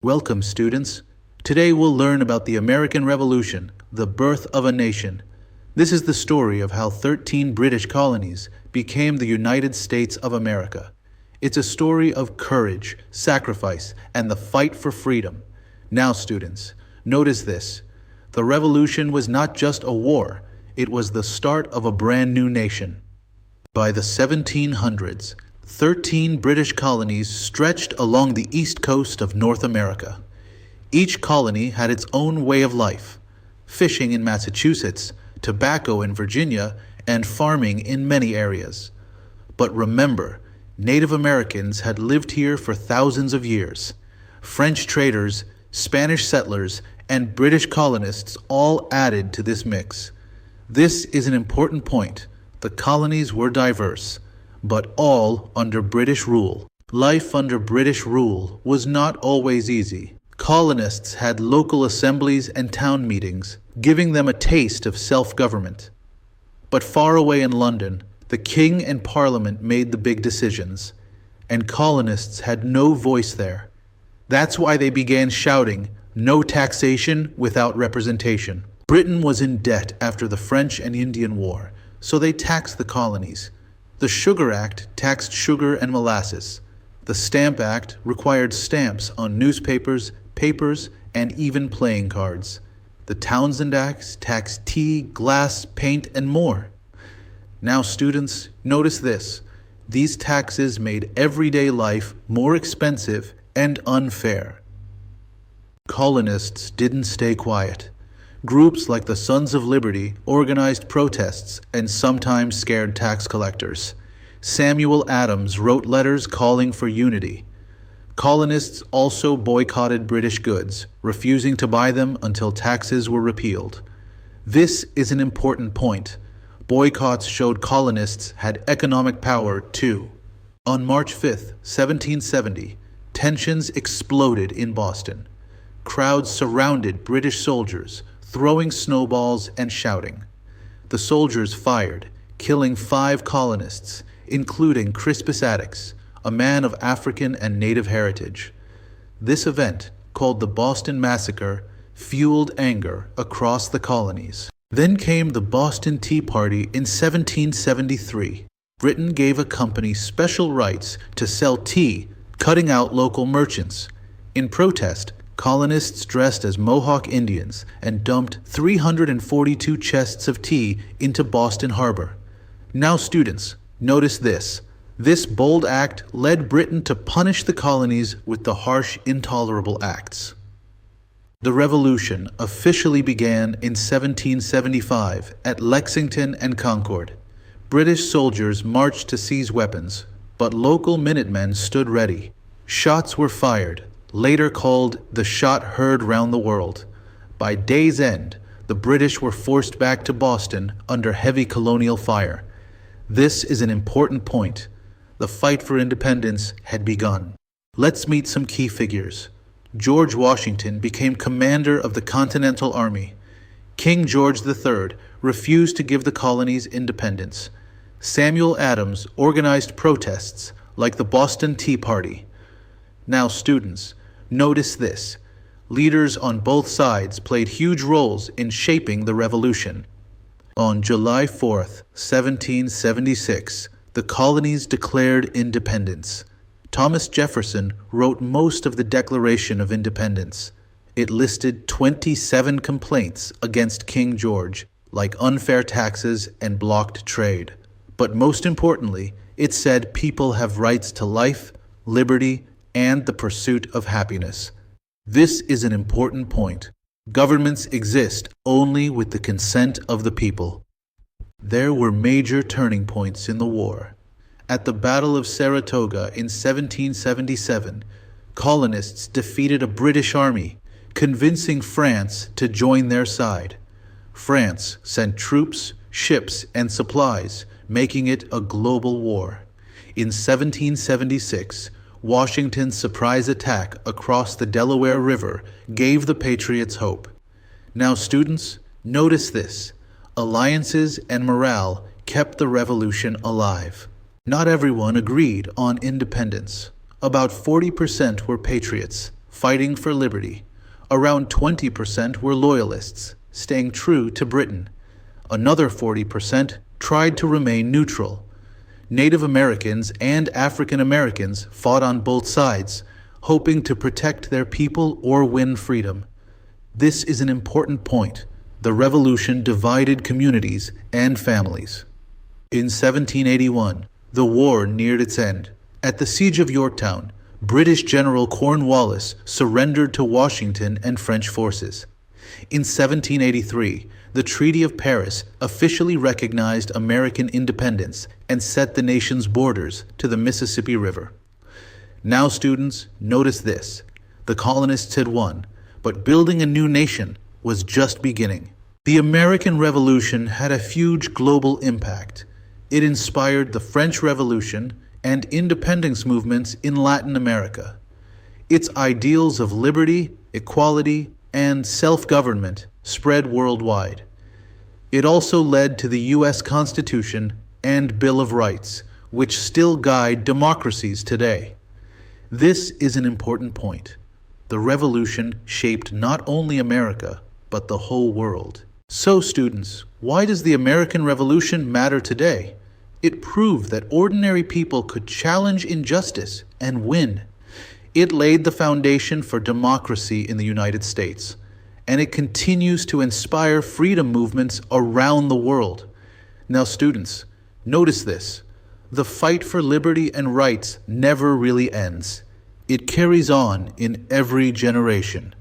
Welcome, students. Today we'll learn about the American Revolution, the birth of a nation. This is the story of how 13 British colonies became the United States of America. It's a story of courage, sacrifice, and the fight for freedom. Now, students, notice this. The Revolution was not just a war, it was the start of a brand new nation. By the 1700s, 13 British colonies stretched along the east coast of North America. Each colony had its own way of life: fishing in Massachusetts, tobacco in Virginia, and farming in many areas. But remember, Native Americans had lived here for thousands of years. French traders, Spanish settlers, and British colonists all added to this mix. This is an important point. The colonies were diverse, but all under British rule. Life under British rule was not always easy. Colonists had local assemblies and town meetings, giving them a taste of self-government. But far away in London, the king and parliament made the big decisions, and colonists had no voice there. That's why they began shouting, "No taxation without representation." Britain was in debt after the French and Indian War, so they taxed the colonies. The Sugar Act taxed sugar and molasses. The Stamp Act required stamps on newspapers, papers, and even playing cards. The Townshend Acts taxed tea, glass, paint, and more. Now, students, notice this. These taxes made everyday life more expensive and unfair. Colonists didn't stay quiet. Groups like the Sons of Liberty organized protests and sometimes scared tax collectors. Samuel Adams wrote letters calling for unity. Colonists also boycotted British goods, refusing to buy them until taxes were repealed. This is an important point. Boycotts showed colonists had economic power too. On March 5, 1770, tensions exploded in Boston. Crowds surrounded British soldiers, throwing snowballs and shouting. The soldiers fired, killing 5 colonists, including Crispus Attucks, a man of African and Native heritage. This event, called the Boston Massacre, fueled anger across the colonies. Then came the Boston Tea Party in 1773. Britain gave a company special rights to sell tea, cutting out local merchants. In protest, colonists dressed as Mohawk Indians and dumped 342 chests of tea into Boston Harbor. Now, students, notice this. This bold act led Britain to punish the colonies with the harsh, intolerable acts. The Revolution officially began in 1775 at Lexington and Concord. British soldiers marched to seize weapons, but local Minutemen stood ready. Shots were fired, later called the shot heard round the world. By day's end, the British were forced back to Boston under heavy colonial fire. This is an important point. The fight for independence had begun. Let's meet some key figures. George Washington became commander of the Continental Army. King George III refused to give the colonies independence. Samuel Adams organized protests like the Boston Tea Party. Now, students, notice this. Leaders on both sides played huge roles in shaping the revolution. On July 4th, 1776, the colonies declared independence. Thomas Jefferson wrote most of the Declaration of Independence. It listed 27 complaints against King George, like unfair taxes and blocked trade. But most importantly, it said people have rights to life, liberty, and the pursuit of happiness. This is an important point. Governments exist only with the consent of the people. There were major turning points in the war. At the Battle of Saratoga in 1777, colonists defeated a British army, convincing France to join their side. France sent troops, ships, and supplies, making it a global war. In 1776, Washington's surprise attack across the Delaware River gave the Patriots hope. Now, students, notice this. Alliances and morale kept the revolution alive. Not everyone agreed on independence. About 40% were patriots, fighting for liberty. Around 20% were loyalists, staying true to Britain. Another 40% tried to remain neutral. Native Americans and African Americans fought on both sides, hoping to protect their people or win freedom. This is an important point. The Revolution divided communities and families. In 1781, the war neared its end. At the Siege of Yorktown, British General Cornwallis surrendered to Washington and French forces. In 1783, the Treaty of Paris officially recognized American independence and set the nation's borders to the Mississippi River. Now, students, notice this. The colonists had won, but building a new nation was just beginning. The American Revolution had a huge global impact. It inspired the French Revolution and independence movements in Latin America. Its ideals of liberty, equality, and self-government spread worldwide. It also led to the U.S. Constitution and Bill of Rights, which still guide democracies today. This is an important point. The revolution shaped not only America, but the whole world. So, students, why does the American Revolution matter today? It proved that ordinary people could challenge injustice and win. It laid the foundation for democracy in the United States, and it continues to inspire freedom movements around the world. Now, students, notice this. The fight for liberty and rights never really ends. It carries on in every generation.